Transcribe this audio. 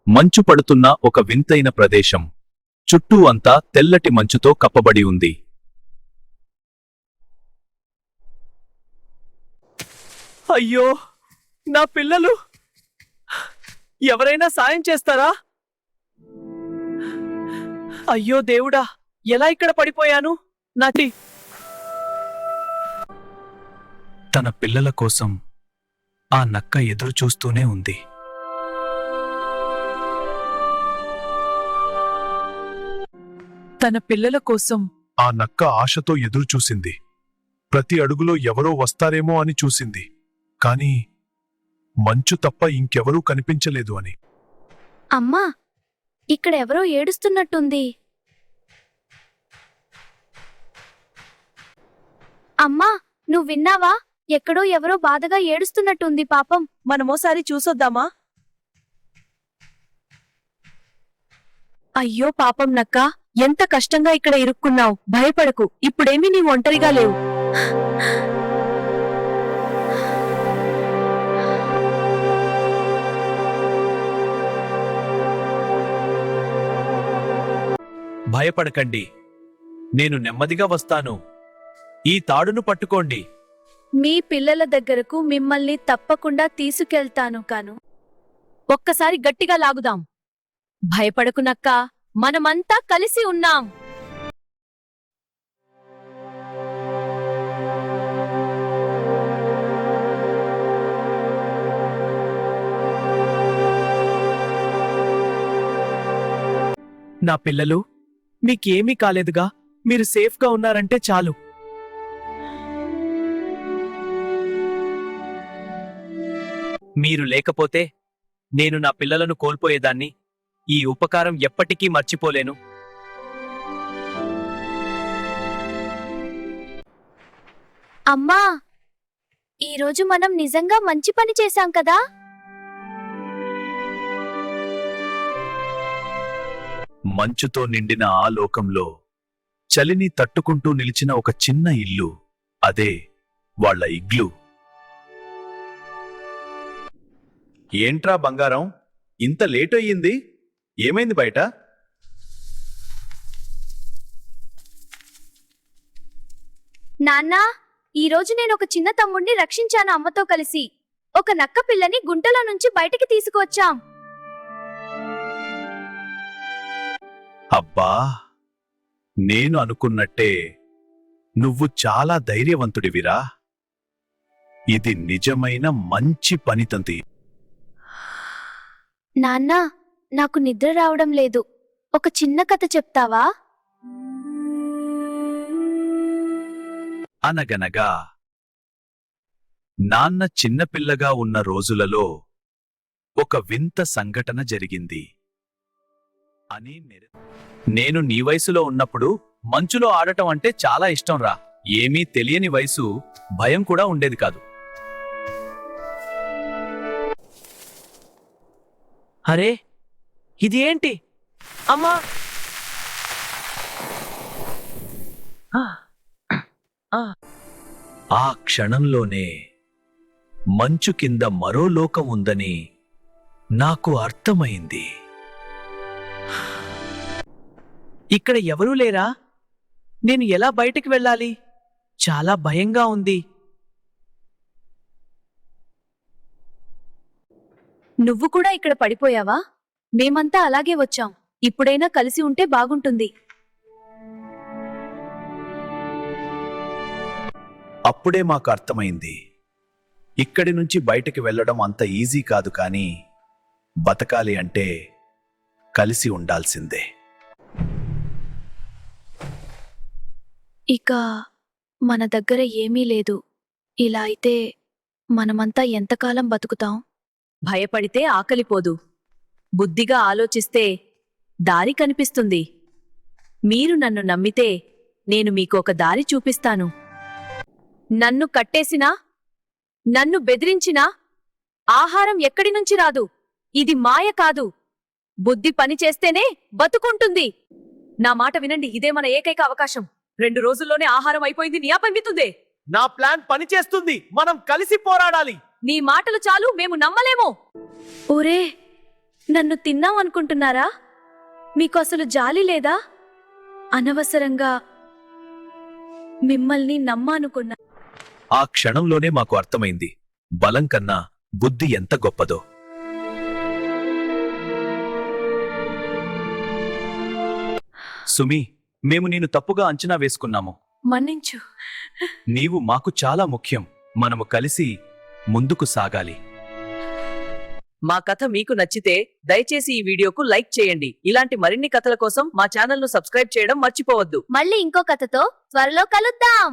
మంచు పడుతున్న ఒక వింతైన ప్రదేశం. చుట్టూ అంతా తెల్లటి మంచుతో కప్పబడి ఉంది. అయ్యో, నా పిల్లలు! ఎవరైనా సాయం చేస్తారా? అయ్యో దేవుడా, ఎలా ఇక్కడ పడిపోయాను? నాటి తన పిల్లల కోసం ఆ నక్క ఎదురుచూస్తూనే ఉంది. తన పిల్లల కోసం ఆ నక్క ఆశతో ఎదురుచూసింది. ప్రతి అడుగులో ఎవరో వస్తారేమో అని చూసింది, కాని మంచు తప్ప ఇంకెవరూ కనిపించలేదు అని. అమ్మా, ఇక్కడ ఎవరో ఏడుస్తున్నట్టుంది. అమ్మా, నువ్వు విన్నావా? ఎక్కడో ఎవరో బాధగా ఏడుస్తున్నట్టుంది పాపం. మనమోసారి చూసొద్దామా? అయ్యో పాపం నక్క, ఎంత కష్టంగా ఇక్కడ ఇరుక్కున్నావు. భయపడకు, ఇప్పుడేమీ నీవు ఒంటరిగా లేవు. భయపడకండి, నేను నెమ్మదిగా వస్తాను. ఈ తాడును పట్టుకోండి. మీ పిల్లల దగ్గరకు మిమ్మల్ని తప్పకుండా తీసుకెళ్తాను కాను. ఒక్కసారి గట్టిగా లాగుదాం. భయపడకు నక్క, మనమంతా కలిసి ఉన్నాం. నా పిల్లలు, మీకేమీ కాలేదుగా? మీరు సేఫ్గా ఉన్నారంటే చాలు. మీరు లేకపోతే నేను నా పిల్లలను కోల్పోయేదాన్ని. ఈ ఉపకారం ఎప్పటికీ మర్చిపోలేను. అమ్మా, ఈరోజు మనం నిజంగా మంచి పని చేశాం కదా? మంచుతో నిండిన ఆ లోకంలో చలిని తట్టుకుంటూ నిలిచిన ఒక చిన్న ఇల్లు. అదే వాళ్ళ ఇగ్లు. ఏంట్రా బంగారం, ఇంత లేట్ అయ్యింది? ఏమైంది బయట? నాన్నా, ఈరోజు నేను ఒక చిన్న తమ్ముడిని రక్షించాను. అమ్మతో కలిసి ఒక నక్క పిల్లని గుంటలో నుంచి బయటికి తీసుకువచ్చాం. అబ్బా, నేను అనుకున్నట్టే నువ్వు చాలా ధైర్యవంతుడివిరా. ఇది నిజమైన మంచి పనితంతి. నాన్నా, నాకు నిద్ర రావడం లేదు. ఒక చిన్న కథ చెప్తావా? అనగనగా నాన్న చిన్నపిల్లగా ఉన్న రోజులలో ఒక వింత సంఘటన జరిగింది అని. నేను నీ వయసులో ఉన్నప్పుడు మంచులో ఆడటం అంటే చాలా ఇష్టం రా. ఏమీ తెలియని వయసు, భయం కూడా ఉండేది కాదు. అరే, ఇది ఏంటి? అమ్మా! ఆ క్షణంలోనే మంచు కింద మరో లోకం ఉందని నాకు అర్థమైంది. ఇక్కడ ఎవరూ లేరా? నేను ఎలా బయటికి వెళ్ళాలి? చాలా భయంగా ఉంది. నువ్వు కూడా ఇక్కడ పడిపోయావా? మేమంతా అలాగే వచ్చాం. ఇప్పుడైనా కలిసి ఉంటే బాగుంటుంది. అప్పుడే మాకు అర్థమైంది, ఇక్కడి నుంచి బయటికి వెళ్ళడం అంత ఈజీ కాదు, కానీ బతకాలి అంటే కలిసి ఉండాల్సిందే. ఇక మన దగ్గర ఏమీ లేదు. ఇలా అయితే మనమంతా ఎంతకాలం బతుకుతాం? భయపడితే ఆకలిపోదు. బుద్ధిగా ఆలోచిస్తే దారి కనిపిస్తుంది. మీరు నన్ను నమ్మితే నేను మీకు ఒక దారి చూపిస్తాను. నన్ను కట్టేసినా, నన్ను బెదిరించినా ఆహారం ఎక్కడి నుంచి రాదు. ఇది మాయ కాదు. బుద్ధి పనిచేస్తేనే బతుకుంటుంది. నా మాట వినండి, ఇదే మన ఏకైక అవకాశం. 2 రోజుల్లోనే ఆహారం అయిపోయింది. నీ అపమితుందే. నా ప్లాన్ పనిచేస్తుంది. మనం కలిసి పోరాడాలి. నీ మాటలు చాలు, మేము నమ్మలేము. ఒరే, నన్ను తిన్నామనుకుంటున్నారా? మీకు అసలు జాలి లేదా? అనవసరంగా మిమ్మల్ని నమ్మానుకున్నా. ఆ క్షణంలోనే మాకు అర్థమైంది బలం కన్నా బుద్ధి ఎంత గొప్పదో. సుమి, మేము నిన్ను తప్పుగా అంచనా వేసుకున్నాము. మన్నించు. నీవు మాకు చాలా ముఖ్యం. మనము కలిసి ముందుకు సాగాలి. మా కథ మీకు నచ్చితే దయచేసి ఈ వీడియోకు లైక్ చేయండి. ఇలాంటి మరిన్ని కథల కోసం మా ఛానల్ను సబ్స్క్రైబ్ చేయడం మర్చిపోవద్దు. మళ్ళీ ఇంకో కథతో త్వరలో కలుద్దాం.